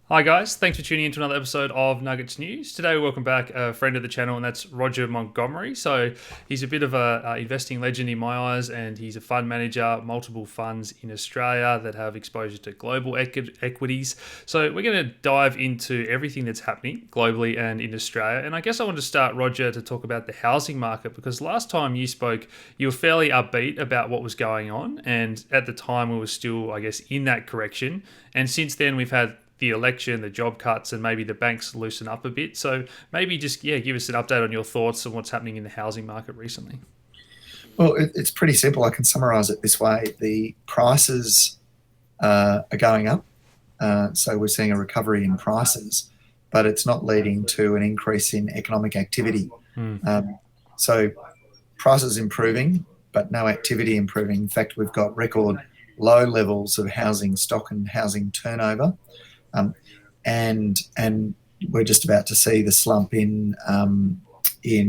Hi guys, thanks for tuning in to another episode of Nuggets News. Today we welcome back a friend of the channel, and that's Roger Montgomery. So he's a bit of a investing legend in my eyes, and he's a fund manager, multiple funds in Australia that have exposure to global equities. So we're going to dive into everything that's happening globally and in Australia. And I guess I want to start, Roger, to talk about the housing market, because last time you spoke, you were fairly upbeat about what was going on, and at the time we were still, I guess, in that correction. And since then we've had the election, the job cuts, and maybe the banks loosen up a bit. So maybe just give us an update on your thoughts on what's happening in the housing market recently. Well, it's pretty simple. I can summarize it this way. The prices are going up. So we're seeing a recovery in prices, but it's not leading to an increase in economic activity. So prices improving, but no activity improving. In fact, we've got record low levels of housing stock and housing turnover. And we're just about to see the slump in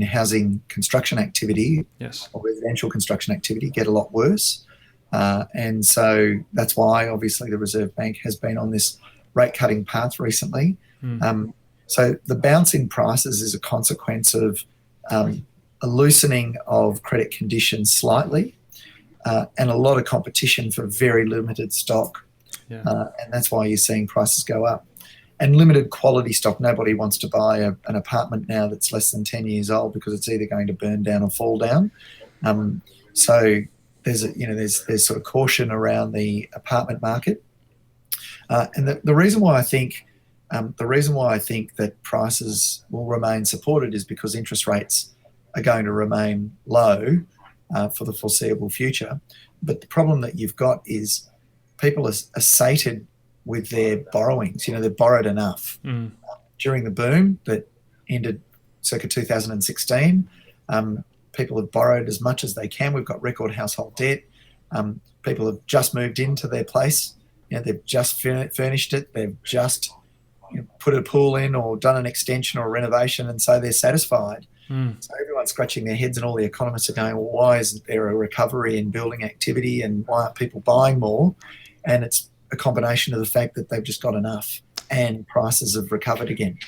housing construction activity, Yes. or residential construction activity, get a lot worse. And so that's why, obviously, the Reserve Bank has been on this rate cutting path recently. So the bounce in prices is a consequence of a loosening of credit conditions slightly, and a lot of competition for very limited stock. Yeah. And that's why you're seeing prices go up. And limited quality stock. Nobody wants to buy an apartment now that's less than 10 years old, because it's either going to burn down or fall down. So there's sort of caution around the apartment market. And the reason why I think that prices will remain supported is because interest rates are going to remain low for the foreseeable future. But the problem that you've got is people are sated with their borrowings. They've borrowed enough. During the boom that ended circa 2016, people have borrowed as much as they can. We've got record household debt. People have just moved into their place. They've just furnished it. They've just put a pool in or done an extension or a renovation, and so they're satisfied. So everyone's scratching their heads, and all the economists are going, well, why isn't there a recovery in building activity, and why aren't people buying more? And it's a combination of the fact that they've just got enough and prices have recovered again.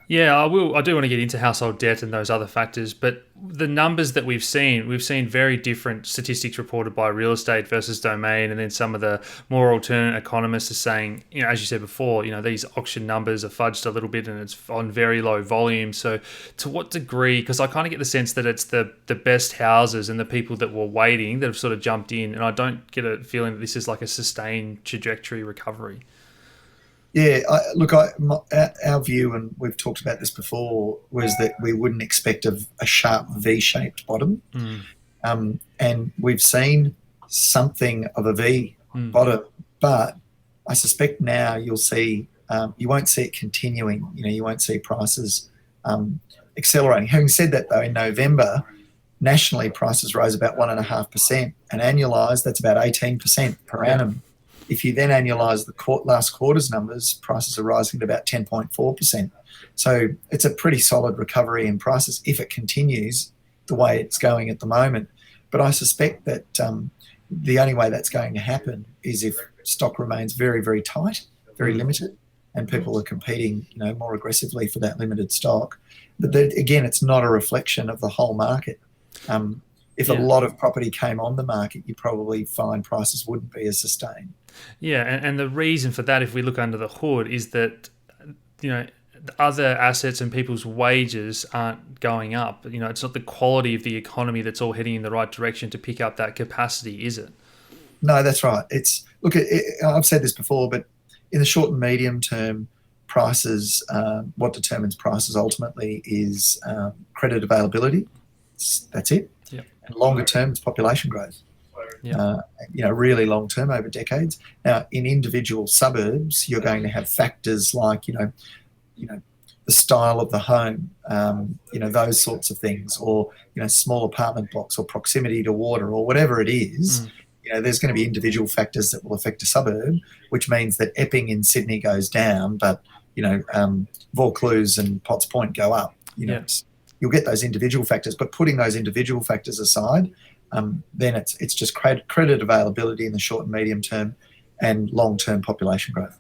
Yeah, I do want to get into household debt and those other factors, but the numbers that we've seen very different statistics reported by real estate versus domain, and then some of the more alternate economists are saying, as you said before, these auction numbers are fudged a little bit and it's on very low volume. So to what degree, because I kind of get the sense that it's the best houses and the people that were waiting that have sort of jumped in, and I don't get a feeling that this is like a sustained trajectory recovery. Yeah, our view, and we've talked about this before, was that we wouldn't expect a sharp V-shaped bottom. And we've seen something of a V bottom, but I suspect now you'll see, you won't see it continuing. You won't see prices accelerating. Having said that, though, in November, nationally prices rose about 1.5%, and annualised, that's about 18% per annum. If you then annualise the last quarter's numbers, prices are rising at about 10.4%. So it's a pretty solid recovery in prices if it continues the way it's going at the moment. But I suspect that the only way that's going to happen is if stock remains very, very tight, very limited, and people are competing, more aggressively for that limited stock. But then, again, it's not a reflection of the whole market. If a lot of property came on the market, you probably find prices wouldn't be as sustained. Yeah, and the reason for that, if we look under the hood, is that other assets and people's wages aren't going up. It's not the quality of the economy that's all heading in the right direction to pick up that capacity, is it? No, that's right. I've said this before, but in the short and medium term, prices, what determines prices ultimately is credit availability. That's it. Yep. And longer term, it's population growth. Yeah. Really long term, over decades. Now, in individual suburbs, you're going to have factors like, the style of the home, those sorts of things, or, small apartment blocks, or proximity to water, or whatever it is. There's going to be individual factors that will affect a suburb, which means that Epping in Sydney goes down, but, Vaucluse and Potts Point go up. You'll get those individual factors, but putting those individual factors aside, then it's just credit availability in the short and medium term, and long-term population growth.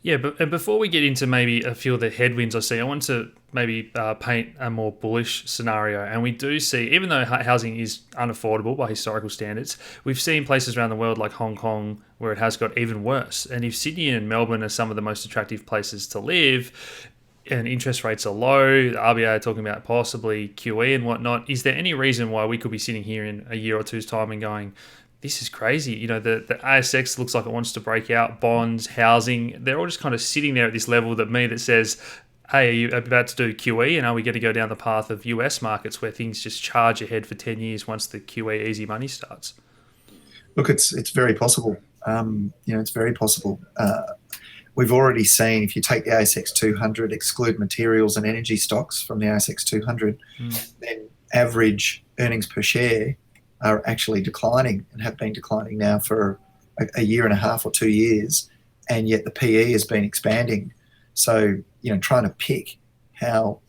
Yeah, but and before we get into maybe a few of the headwinds I see, I want to maybe paint a more bullish scenario. And we do see, even though housing is unaffordable by historical standards, we've seen places around the world like Hong Kong where it has got even worse. And if Sydney and Melbourne are some of the most attractive places to live, and interest rates are low, the RBA are talking about possibly QE and whatnot, is there any reason why we could be sitting here in a year or two's time and going, this is crazy? You know, the ASX looks like it wants to break out, bonds, housing, they're all just kind of sitting there at this level that says, hey, are you about to do QE? And are we going to go down the path of US markets where things just charge ahead for 10 years once the QE easy money starts? Look, it's very possible. It's very possible. We've already seen, if you take the ASX 200, exclude materials and energy stocks from the ASX 200, then average earnings per share are actually declining and have been declining now for a year and a half or 2 years, and yet the PE has been expanding. So, trying to pick how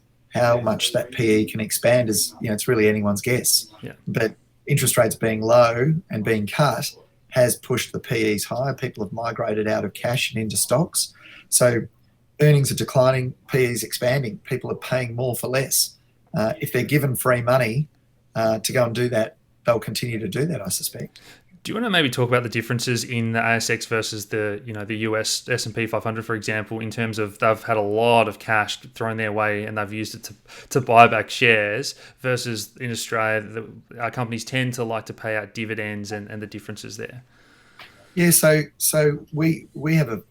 much that PE can expand is, it's really anyone's guess. Yeah. But interest rates being low and being cut has pushed the PEs higher. People have migrated out of cash and into stocks. So earnings are declining, PEs expanding. People are paying more for less. If they're given free money to go and do that, they'll continue to do that, I suspect. Do you want to maybe talk about the differences in the ASX versus the US S&P 500, for example, in terms of they've had a lot of cash thrown their way and they've used it to buy back shares, versus in Australia, our companies tend to like to pay out dividends and the differences there? Yeah, so we have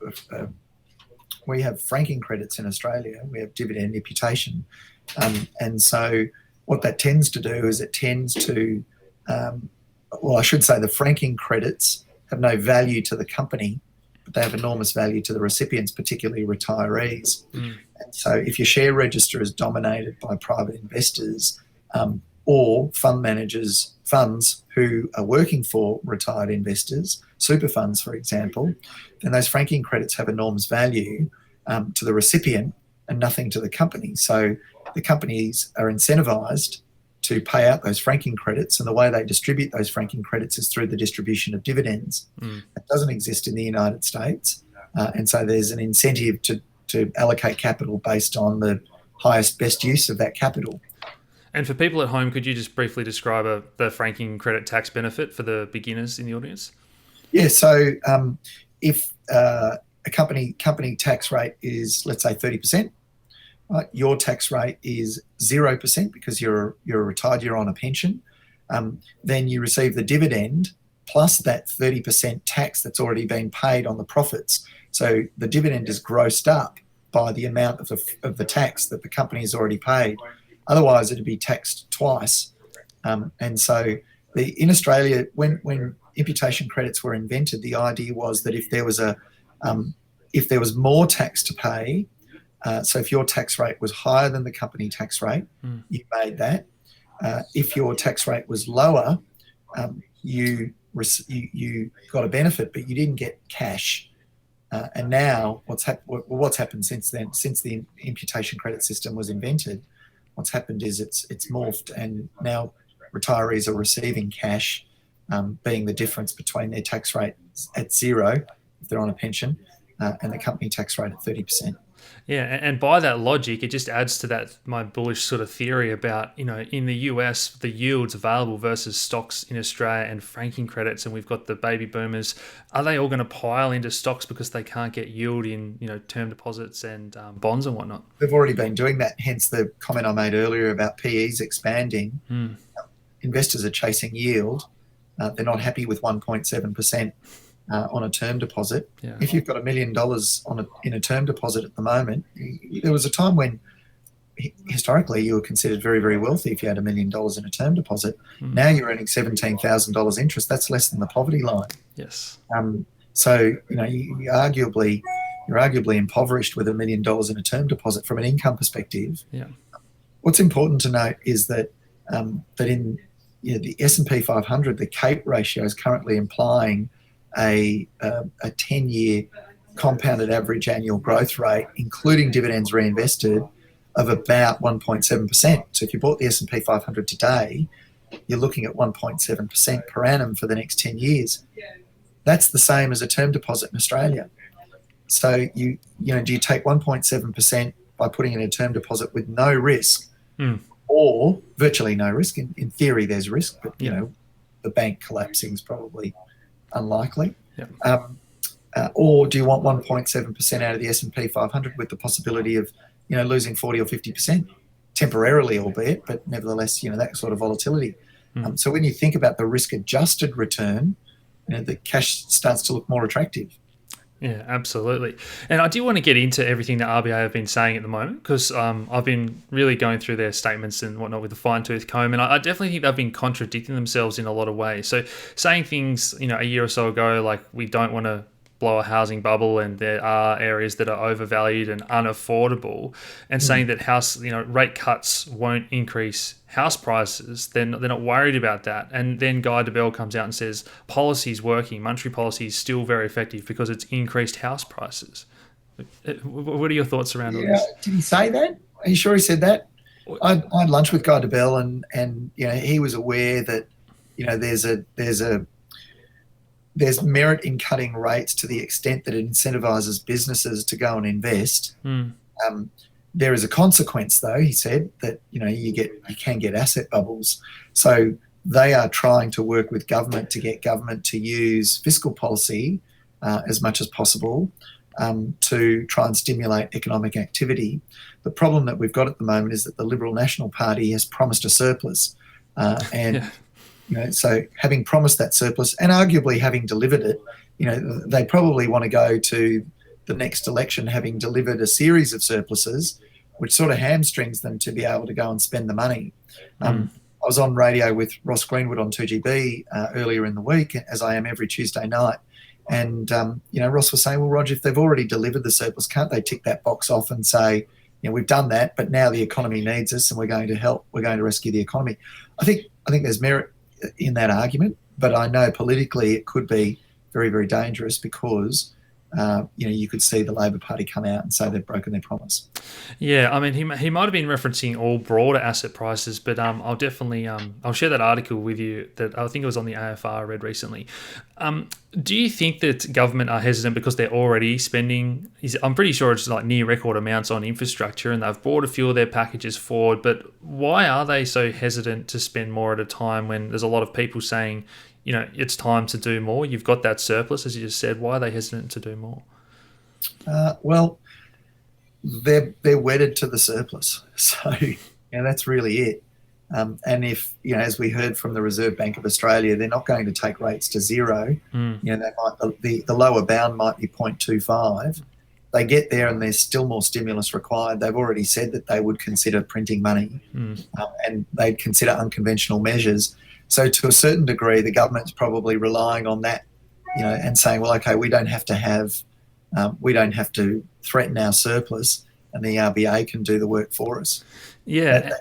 we have franking credits in Australia. We have dividend imputation, and so what that tends to do is it tends to I should say the franking credits have no value to the company, but they have enormous value to the recipients, particularly retirees. And so if your share register is dominated by private investors or fund managers, funds who are working for retired investors, super funds, for example, then those franking credits have enormous value to the recipient and nothing to the company. So the companies are incentivized to pay out those franking credits, and the way they distribute those franking credits is through the distribution of dividends. That doesn't exist in the United States, and so there's an incentive to allocate capital based on the highest, best use of that capital. And for people at home, could you just briefly describe the franking credit tax benefit for the beginners in the audience? Yeah, so if a company tax rate is, let's say, 30%, right, your tax rate is 0% because you're retired, you're on a pension, then you receive the dividend plus that 30% tax that's already been paid on the profits. So the dividend is grossed up by the amount of the tax that the company has already paid. Otherwise, it'd be taxed twice. And so in Australia, when imputation credits were invented, the idea was that if there was more tax to pay, so if your tax rate was higher than the company tax rate, you made that. If your tax rate was lower, you got a benefit, but you didn't get cash. And now what's happened since then, since the imputation credit system was invented, what's happened is it's morphed, and now retirees are receiving cash, being the difference between their tax rate at 0 if they're on a pension and the company tax rate at 30%. Yeah, and by that logic, it just adds to my bullish sort of theory about, in the US, the yields available versus stocks in Australia and franking credits, and we've got the baby boomers. Are they all going to pile into stocks because they can't get yield in, term deposits and bonds and whatnot? They've already been doing that, hence the comment I made earlier about PEs expanding. Investors are chasing yield. They're not happy with 1.7%. On a term deposit. Yeah. If you've got $1 million in a term deposit at the moment, there was a time when historically you were considered very, very wealthy if you had $1 million in a term deposit. Now you're earning $17,000 interest. That's less than the poverty line. Yes. So you're arguably impoverished with $1 million in a term deposit from an income perspective. Yeah. What's important to note is that in the S&P 500, the CAPE ratio is currently implying a 10-year compounded average annual growth rate, including dividends reinvested, of about 1.7%. So if you bought the S&P 500 today, you're looking at 1.7% per annum for the next 10 years. That's the same as a term deposit in Australia. So do you take 1.7% by putting in a term deposit with no risk, or virtually no risk? In theory, there's risk, but the bank collapsing is probably unlikely. Or do you want 1.7% out of the S&P 500 with the possibility of losing 40 or 50% temporarily, albeit, but nevertheless, that sort of volatility. So when you think about the risk-adjusted return, the cash starts to look more attractive. Yeah, absolutely. And I do want to get into everything that RBA have been saying at the moment, because I've been really going through their statements and whatnot with a fine-tooth comb, and I definitely think they've been contradicting themselves in a lot of ways. So saying things, a year or so ago, like we don't want to blow a housing bubble and there are areas that are overvalued and unaffordable, and saying that rate cuts won't increase house prices, then they're not worried about that. And then Guy Debelle comes out and says policy's working, monetary policy is still very effective because it's increased house prices. What are your thoughts around all this? Did he say that? Are you sure he said that? I had lunch with Guy Debelle, and he was aware that there's merit in cutting rates to the extent that it incentivizes businesses to go and invest. There is a consequence, though, he said, that you can get asset bubbles. So they are trying to work with government to get government to use fiscal policy as much as possible to try and stimulate economic activity. The problem that we've got at the moment is that the Liberal National Party has promised a surplus, so having promised that surplus and arguably having delivered it, they probably want to go to the next election having delivered a series of surpluses, which sort of hamstrings them to be able to go and spend the money. I was on radio with Ross Greenwood on 2GB earlier in the week, as I am every Tuesday night. And, Ross was saying, well, Roger, if they've already delivered the surplus, can't they tick that box off and say, we've done that, but now the economy needs us and we're going to help, we're going to rescue the economy. I think there's merit in that argument, but I know politically it could be very, very dangerous because you could see the Labor Party come out and say they've broken their promise. Yeah, I mean, he might have been referencing all broader asset prices, but I'll definitely I'll share that article with you that I think it was on the AFR I read recently. Do you think that government are hesitant because they're already spending? I'm pretty sure it's like near record amounts on infrastructure, and they've brought a few of their packages forward. But why are they so hesitant to spend more at a time when there's a lot of people saying, it's time to do more? You've got that surplus, as you just said. Why are they hesitant to do more? Well, they're wedded to the surplus. So, that's really it. And if, as we heard from the Reserve Bank of Australia, they're not going to take rates to zero. They might, the lower bound might be 0.25. They get there and there's still more stimulus required. They've already said that they would consider printing money and they'd consider unconventional measures. So to a certain degree, the government's probably relying on that, and saying, well, okay, we don't have to threaten our surplus, and the RBA can do the work for us. Yeah,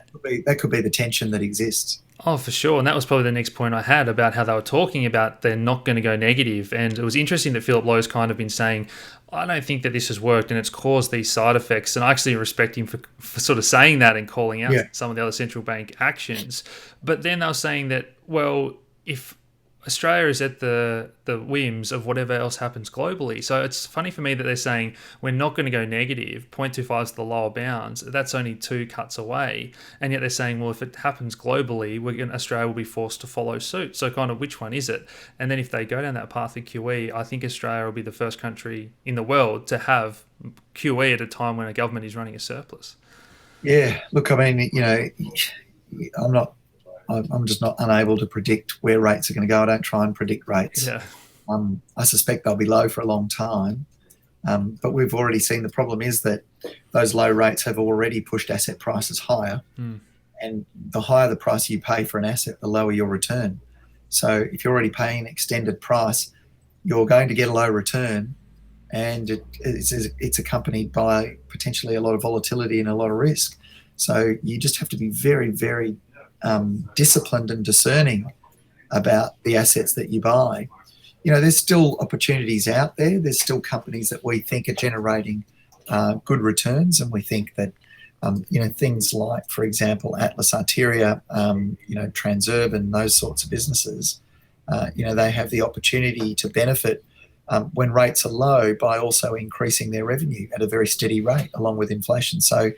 that could be the tension that exists. Oh, for sure. And that was probably the next point I had about how they were talking about they're not going to go negative. And it was interesting that Philip Lowe's kind of been saying, I don't think that this has worked and it's caused these side effects. And I actually respect him for sort of saying that and calling out some of the other central bank actions. But then they were saying that, well, if Australia is at the whims of whatever else happens globally. So it's funny for me that they're saying we're not going to go negative, 0.25 is the lower bounds. That's only 2 cuts away. And yet they're saying, well, if it happens globally, Australia will be forced to follow suit. So kind of which one is it? And then if they go down that path of QE, I think Australia will be the first country in the world to have QE at a time when a government is running a surplus. Yeah, look, I mean, I'm just not unable to predict where rates are going to go. I don't try and predict rates. Yeah. I suspect they'll be low for a long time. But we've already seen the problem is that those low rates have already pushed asset prices higher. And the higher the price you pay for an asset, the lower your return. So if you're already paying an extended price, you're going to get a low return. And it's accompanied by potentially a lot of volatility and a lot of risk. So you just have to be very, very disciplined and discerning about the assets that you buy. There's still opportunities out there. There's still companies that we think are generating good returns, and we think that things like, for example, Atlas Arteria, Transurban, those sorts of businesses, they have the opportunity to benefit when rates are low by also increasing their revenue at a very steady rate along with inflation. So,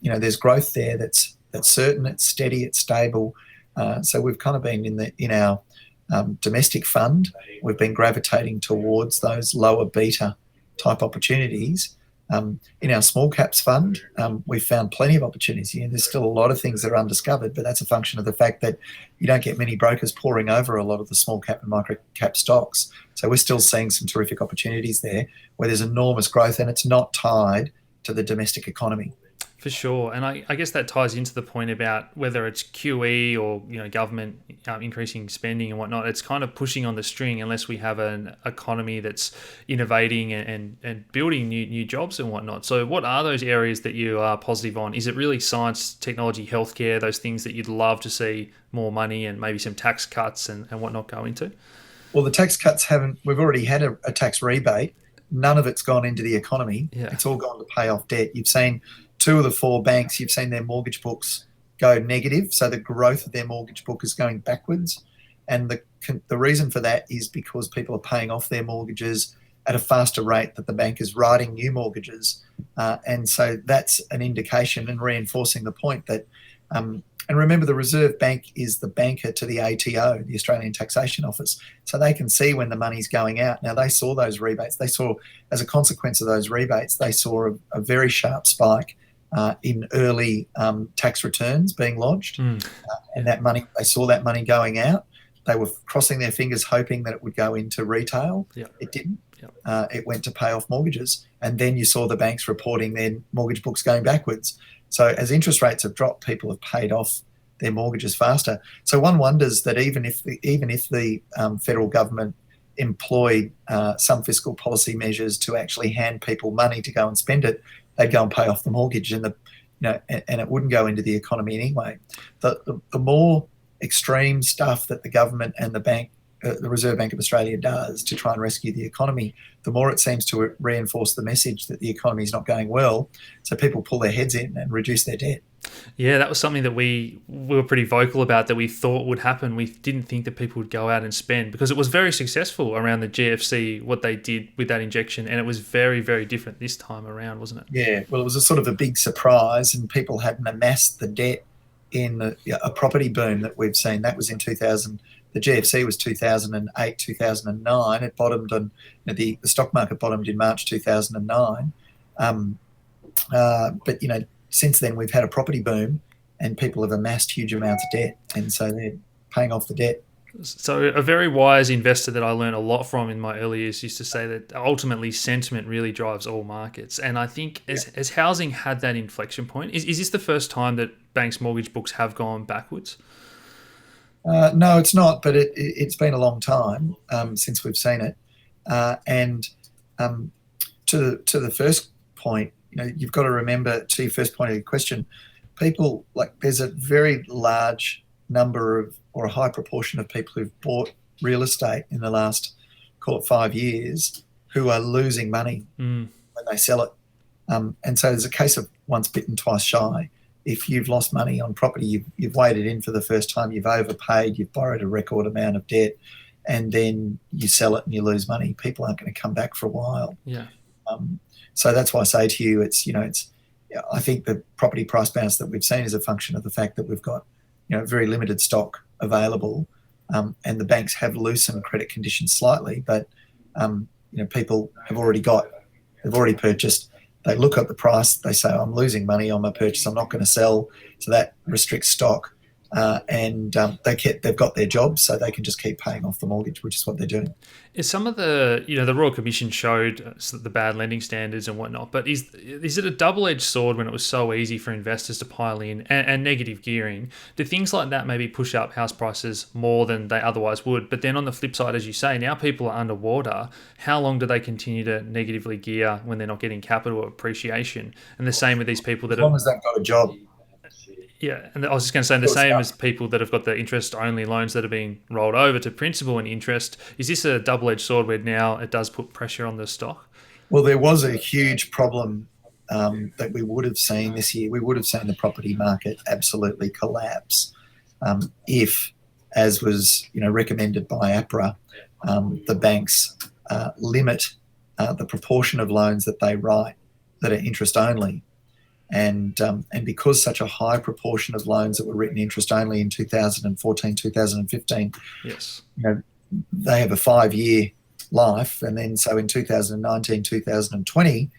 there's growth there that's certain, it's steady, it's stable. So we've kind of been in our domestic fund, we've been gravitating towards those lower beta type opportunities. In our small caps fund, we've found plenty of opportunities. There's still a lot of things that are undiscovered, but that's a function of the fact that you don't get many brokers pouring over a lot of the small cap and micro cap stocks. So we're still seeing some terrific opportunities there where there's enormous growth, and it's not tied to the domestic economy. For sure, and I guess that ties into the point about whether it's QE or government increasing spending and whatnot. It's kind of pushing on the string unless we have an economy that's innovating and building new jobs and whatnot. So, what are those areas that you are positive on? Is it really science, technology, healthcare, those things that you'd love to see more money and maybe some tax cuts and whatnot go into? Well, the tax cuts we've already had a tax rebate. None of it's gone into the economy. Yeah. It's all gone to pay off debt. You've seen 2 of the 4 banks, you've seen their mortgage books go negative. So the growth of their mortgage book is going backwards. And the reason for that is because people are paying off their mortgages at a faster rate that the bank is writing new mortgages. And so that's an indication and reinforcing the point that, and remember, the Reserve Bank is the banker to the ATO, the Australian Taxation Office. So they can see when the money's going out. Now, they saw those rebates. They saw, as a consequence of those rebates, they saw a very sharp spike in early tax returns being lodged. And that money, they saw that money going out. They were crossing their fingers hoping that it would go into retail. Yep. It didn't. Yep. It went to pay off mortgages. And then you saw the banks reporting their mortgage books going backwards. So as interest rates have dropped, people have paid off their mortgages faster. So one wonders that even if the federal government employed some fiscal policy measures to actually hand people money to go and spend it, they'd go and pay off the mortgage, and it wouldn't go into the economy anyway. The more extreme stuff that the government and the Reserve Bank of Australia does to try and rescue the economy, the more it seems to reinforce the message that the economy is not going well. So people pull their heads in and reduce their debt. Yeah, that was something that we were pretty vocal about, that we thought would happen. We didn't think that people would go out and spend, because it was very successful around the GFC, what they did with that injection, and it was very, very different this time around, wasn't it? Yeah, well, it was a sort of a big surprise, and people hadn't amassed the debt in a property boom that we've seen. That was in 2000. The GFC was 2008, 2009. It bottomed on, the stock market bottomed in March 2009. But, since then we've had a property boom and people have amassed huge amounts of debt. And so they're paying off the debt. So a very wise investor that I learned a lot from in my early years used to say that ultimately sentiment really drives all markets. And I think as housing had that inflection point, is this the first time that banks' mortgage books have gone backwards? No, it's not, but it's been a long time since we've seen it. And to the first point, you've got to remember, to your first point of your question, people, there's a very large number of, or a high proportion of people who've bought real estate in the last, call it 5 years, who are losing money when they sell it. And so there's a case of once bitten, twice shy. If you've lost money on property, you've waded in for the first time, you've overpaid, you've borrowed a record amount of debt, and then you sell it and you lose money, people aren't going to come back for a while. Yeah. So that's why I say to you, I think the property price bounce that we've seen is a function of the fact that we've got, very limited stock available, and the banks have loosened credit conditions slightly, but people have already purchased. They look at the price, they say, I'm losing money on my purchase, I'm not going to sell. So that restricts stock. And they've got their jobs, so they can just keep paying off the mortgage, which is what they're doing. Is some of the, the Royal Commission showed the bad lending standards and whatnot, but is it a double-edged sword when it was so easy for investors to pile in and negative gearing? Do things like that maybe push up house prices more than they otherwise would? But then on the flip side, as you say, now people are underwater. How long do they continue to negatively gear when they're not getting capital appreciation? And the same with these people that as long as they've got a job. Yeah, and I was just going to say the same as people that have got the interest-only loans that are being rolled over to principal and interest. Is this a double-edged sword where now it does put pressure on the stock? Well, there was a huge problem that we would have seen this year. We would have seen the property market absolutely collapse if, as was recommended by APRA, the banks limit the proportion of loans that they write that are interest only. And because such a high proportion of loans that were written interest only in 2014, 2015, yes, they have a 5-year life. And then so in 2019, 2020,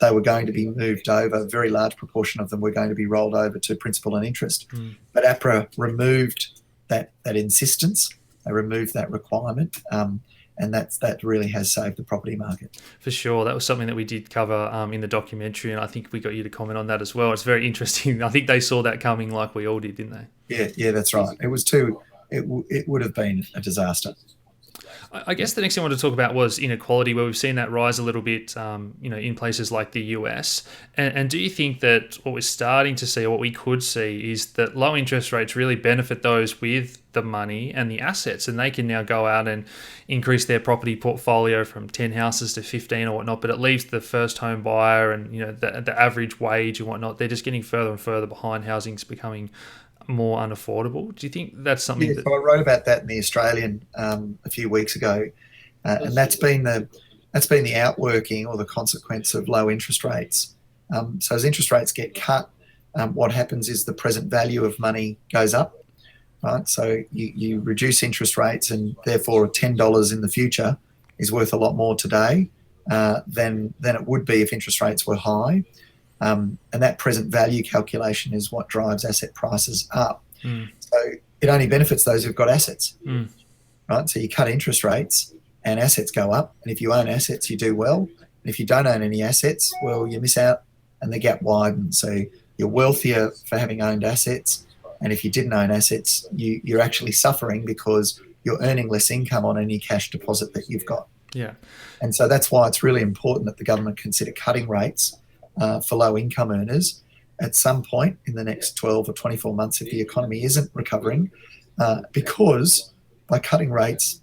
they were going to be moved over. A very large proportion of them were going to be rolled over to principal and interest. But APRA removed that insistence. They removed that requirement. And that really has saved the property market. For sure. That was something that we did cover in the documentary, and I think we got you to comment on that as well. It's very interesting. I think they saw that coming like we all did, didn't they? Yeah, that's right. It would have been a disaster. I guess the next thing I wanted to talk about was inequality, where we've seen that rise a little bit, in places like the US. And do you think that what we're starting to see, or what we could see, is that low interest rates really benefit those with the money and the assets, and they can now go out and increase their property portfolio from 10 houses to 15 or whatnot, but it leaves the first home buyer and the average wage and whatnot, they're just getting further and further behind. Housing's becoming more unaffordable. Do you think that's something so I wrote about that in the Australian a few weeks ago, and that's been the outworking or the consequence of low interest rates. So as interest rates get cut, what happens is the present value of money goes up, right? So you reduce interest rates, and therefore $10 in the future is worth a lot more today than it would be if interest rates were high. And that present value calculation is what drives asset prices up. So it only benefits those who've got assets, right? So you cut interest rates and assets go up. And if you own assets, you do well. And if you don't own any assets, well, you miss out and the gap widens. So you're wealthier for having owned assets. And if you didn't own assets, you're actually suffering because you're earning less income on any cash deposit that you've got. Yeah. And so that's why it's really important that the government consider cutting rates for low income earners at some point in the next 12 or 24 months if the economy isn't recovering, because by cutting rates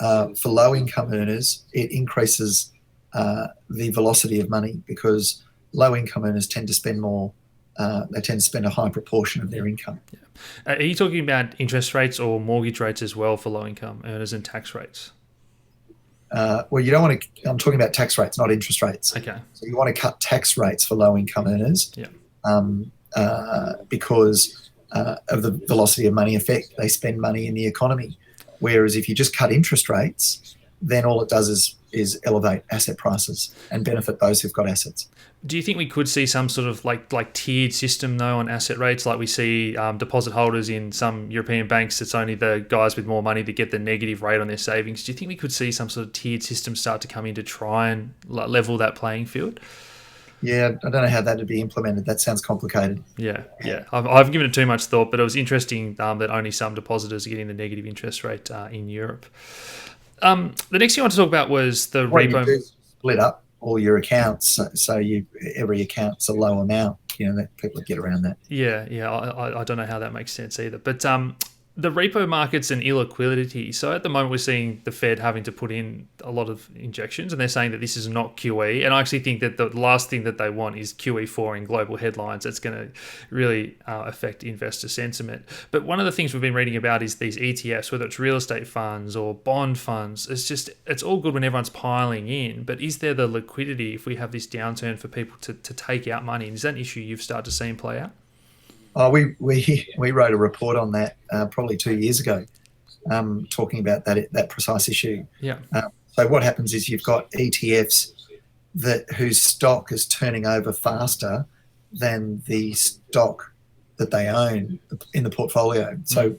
for low income earners, it increases the velocity of money, because low income earners tend to spend more. They tend to spend a high proportion of their income. Yeah. Are you talking about interest rates or mortgage rates as well for low income earners, and tax rates? Well, you don't want to. I'm talking about tax rates, not interest rates. Okay. So you want to cut tax rates for low income earners, because of the velocity of money effect. They spend money in the economy, whereas if you just cut interest rates, then all it does is elevate asset prices and benefit those who've got assets. Do you think we could see some sort of like tiered system though on asset rates, like we see deposit holders in some European banks? It's only the guys with more money that get the negative rate on their savings. Do you think we could see some sort of tiered system start to come in to try and level that playing field? Yeah, I don't know how that would be implemented. That sounds complicated. Yeah. I've given it too much thought, but it was interesting that only some depositors are getting the negative interest rate in Europe. The next thing I want to talk about was the repo. You do split up all your accounts, so every account's a low amount. That people get around that. Yeah. I don't know how that makes sense either. But the repo markets and illiquidity. So at the moment, we're seeing the Fed having to put in a lot of injections, and they're saying that this is not QE. And I actually think that the last thing that they want is QE4 in global headlines. That's going to really affect investor sentiment. But one of the things we've been reading about is these ETFs, whether it's real estate funds or bond funds. It's all good when everyone's piling in, but is there the liquidity if we have this downturn for people to take out money? And is that an issue you've started to see play out? We wrote a report on that probably 2 years ago, talking about that precise issue. Yeah. So what happens is you've got ETFs whose stock is turning over faster than the stock that they own in the portfolio. So,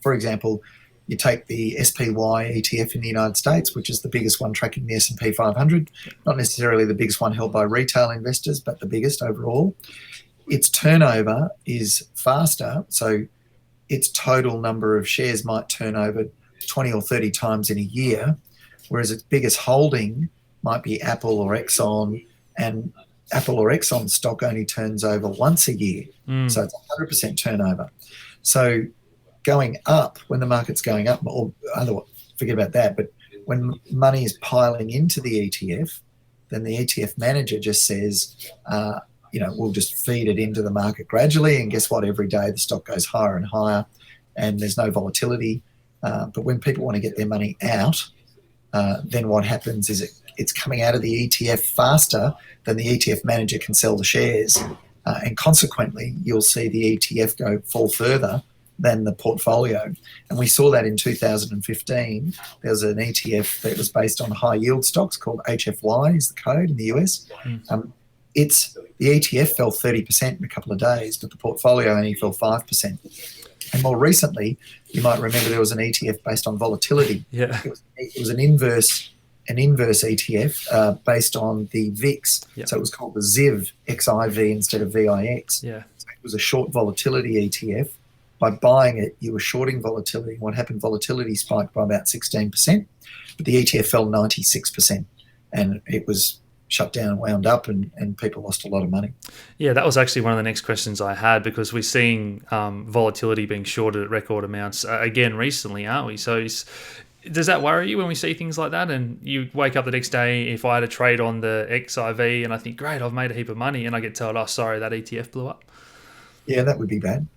for example, you take the SPY ETF in the United States, which is the biggest one tracking the S&P 500, not necessarily the biggest one held by retail investors, but the biggest overall. Its turnover is faster, so its total number of shares might turn over 20 or 30 times in a year, whereas its biggest holding might be Apple or Exxon, and Apple or Exxon stock only turns over once a year. So it's 100% turnover. So going up, when the market's going up, or otherwise, forget about that, but when money is piling into the ETF, then the ETF manager just says, we'll just feed it into the market gradually, and guess what? Every day the stock goes higher and higher, and there's no volatility. But when people want to get their money out, then what happens is it's coming out of the ETF faster than the ETF manager can sell the shares. And consequently, you'll see the ETF fall further than the portfolio. And we saw that in 2015. There was an ETF that was based on high yield stocks called HFY is the code in the US. The ETF fell 30% in a couple of days, but the portfolio only fell 5%. And more recently, you might remember there was an ETF based on volatility. Yeah. It was an inverse ETF based on the VIX. Yep. So it was called the XIV, XIV instead of VIX. Yeah. So it was a short volatility ETF. By buying it, you were shorting volatility. What happened? Volatility spiked by about 16%, but the ETF fell 96%, and it was shut down and wound up, and people lost a lot of money. Yeah, that was actually one of the next questions I had, because we're seeing volatility being shorted at record amounts again recently, aren't we? So does that worry you when we see things like that? And you wake up the next day, if I had a trade on the XIV and I think, great, I've made a heap of money, and I get told, oh, sorry, that ETF blew up. Yeah, that would be bad.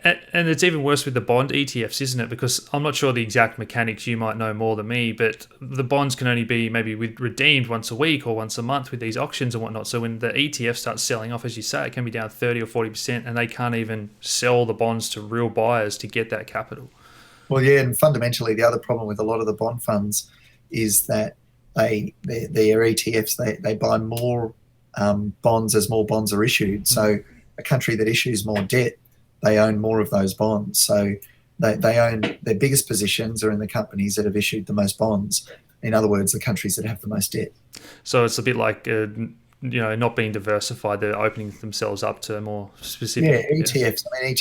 And it's even worse with the bond ETFs, isn't it? Because I'm not sure the exact mechanics, you might know more than me, but the bonds can only be maybe redeemed once a week or once a month with these auctions and whatnot. So when the ETF starts selling off, as you say, it can be down 30 or 40%, and they can't even sell the bonds to real buyers to get that capital. Well, yeah, and fundamentally, the other problem with a lot of the bond funds is that their ETFs, they buy more bonds as more bonds are issued. So a country that issues more debt, they own more of those bonds. So they own their biggest positions are in the companies that have issued the most bonds. In other words, the countries that have the most debt. So it's a bit like not being diversified. They're opening themselves up to more specific. Yeah, ETFs. I mean,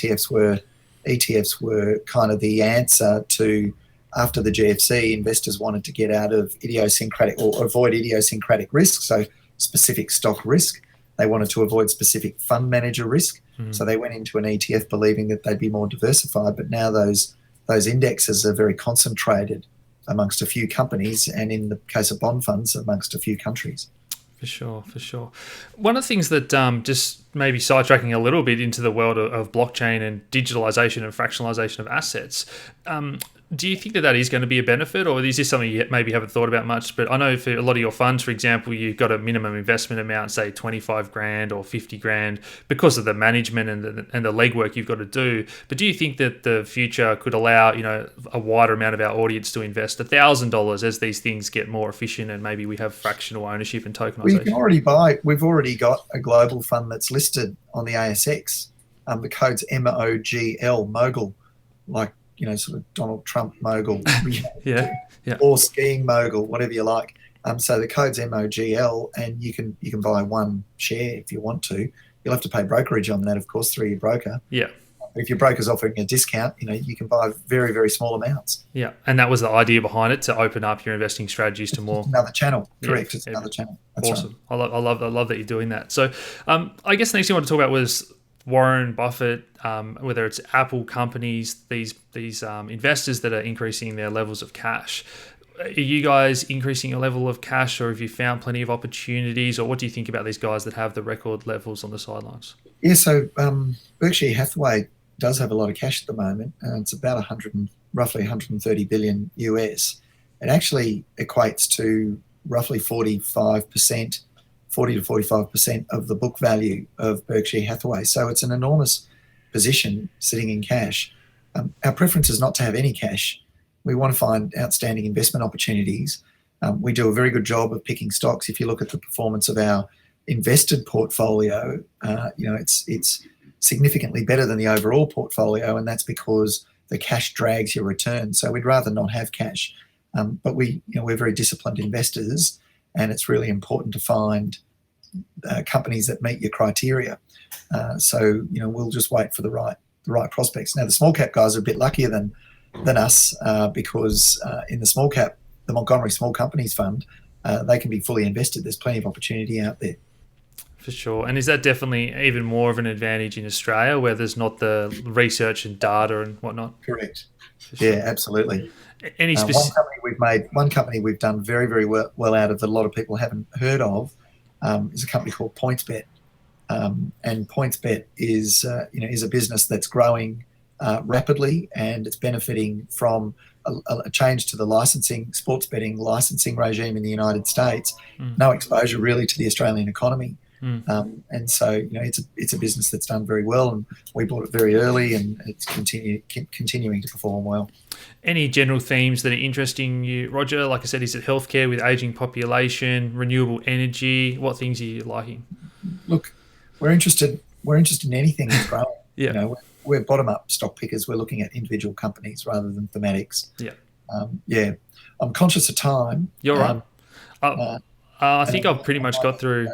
ETFs were kind of the answer to, after the GFC, investors wanted to get out of idiosyncratic or avoid idiosyncratic risk. So specific stock risk. They wanted to avoid specific fund manager risk. So they went into an ETF believing that they'd be more diversified. But now those indexes are very concentrated amongst a few companies, and in the case of bond funds, amongst a few countries. For sure. One of the things that just maybe sidetracking a little bit into the world of blockchain and digitalization and fractionalization of assets, do you think that is going to be a benefit, or is this something you maybe haven't thought about much? But I know for a lot of your funds, for example, you've got a minimum investment amount, say 25 grand or 50 grand, because of the management and the legwork you've got to do. But do you think that the future could allow, a wider amount of our audience to invest $1,000 as these things get more efficient, and maybe we have fractional ownership and tokenization? We can already buy. We've already got a global fund that's listed on the ASX. The code's MOGL, mogul, like, sort of Donald Trump mogul, yeah, or skiing mogul, whatever you like. So the code's MOGL, and you can buy one share if you want to. You'll have to pay brokerage on that, of course, through your broker. Yeah. But if your broker's offering a discount, you can buy very, very small amounts. Yeah, and that was the idea behind it, to open up your investing strategies to more. Another channel, correct? It's another channel. That's awesome. Right. I love that you're doing that. So, I guess the next thing I want to talk about was Warren Buffett, whether it's Apple companies, these investors that are increasing their levels of cash. Are you guys increasing your level of cash, or have you found plenty of opportunities, or what do you think about these guys that have the record levels on the sidelines? Yeah, so Berkshire Hathaway does have a lot of cash at the moment. It's about roughly 130 billion US. It actually equates to roughly 40 to 45% of the book value of Berkshire Hathaway. So it's an enormous position sitting in cash. Our preference is not to have any cash. We want to find outstanding investment opportunities. We do a very good job of picking stocks. If you look at the performance of our invested portfolio, it's significantly better than the overall portfolio, and that's because the cash drags your return. So we'd rather not have cash. But we're very disciplined investors, and it's really important to find companies that meet your criteria. So we'll just wait for the right prospects. Now the small cap guys are a bit luckier than us because in the Montgomery Small Companies Fund, they can be fully invested. There's plenty of opportunity out there. For sure. And is that definitely even more of an advantage in Australia, where there's not the research and data and whatnot? Correct. Sure. Yeah, absolutely. Any one company we've done very, very well out of that a lot of people haven't heard of is a company called PointsBet. And PointsBet is a business that's growing rapidly, and it's benefiting from a change to the sports betting licensing regime in the United States, no exposure really to the Australian economy. And so, it's a business that's done very well, and we bought it very early, and it's continuing to perform well. Any general themes that are interesting you, Roger? Like I said, is it healthcare with aging population, renewable energy? What things are you liking? Look, we're interested in anything that's growing. Yeah. We're bottom-up stock pickers. We're looking at individual companies rather than thematics. Yeah. I'm conscious of time. You're right. I think I've pretty much got through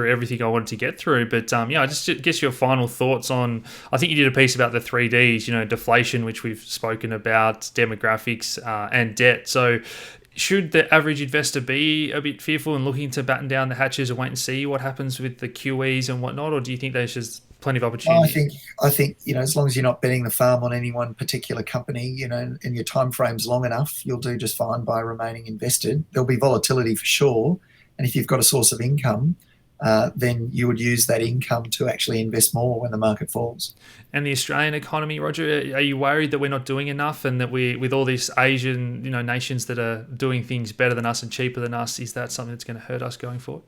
everything I wanted to get through. But I just guess your final thoughts on, I think you did a piece about the 3Ds, deflation, which we've spoken about, demographics, and debt. So should the average investor be a bit fearful and looking to batten down the hatches and wait and see what happens with the QEs and whatnot? Or do you think there's just plenty of opportunity? I think as long as you're not betting the farm on any one particular company, and your time frame's long enough, you'll do just fine by remaining invested. There'll be volatility for sure. And if you've got a source of income, then you would use that income to actually invest more when the market falls. And the Australian economy, Roger, are you worried that we're not doing enough, and that we, with all these Asian, nations that are doing things better than us and cheaper than us, is that something that's going to hurt us going forward?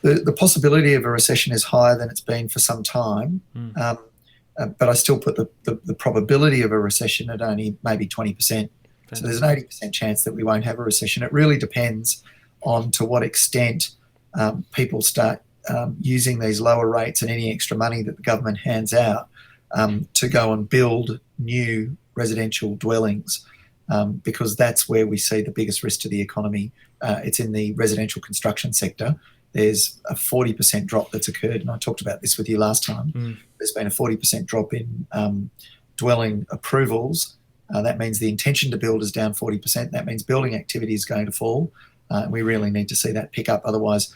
The possibility of a recession is higher than it's been for some time, but I still put the probability of a recession at only maybe 20%. So there's an 80% chance that we won't have a recession. It really depends on to what extent people start using these lower rates and any extra money that the government hands out to go and build new residential dwellings, because that's where we see the biggest risk to the economy. It's in the residential construction sector. There's a 40% drop that's occurred, and I talked about this with you last time. There's been a 40% drop in dwelling approvals. That means the intention to build is down 40%. That means building activity is going to fall. We really need to see that pick up. Otherwise,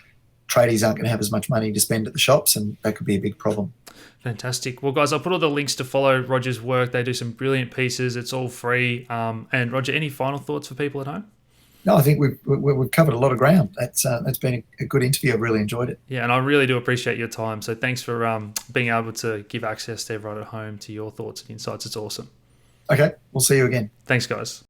tradies aren't going to have as much money to spend at the shops, and that could be a big problem. Fantastic. Well, guys, I'll put all the links to follow Roger's work. They do some brilliant pieces. It's all free. And Roger, any final thoughts for people at home? No, I think we've covered a lot of ground. That's been a good interview. I've really enjoyed it. Yeah, and I really do appreciate your time. So thanks for being able to give access to everyone at home to your thoughts and insights. It's awesome. Okay, we'll see you again. Thanks, guys.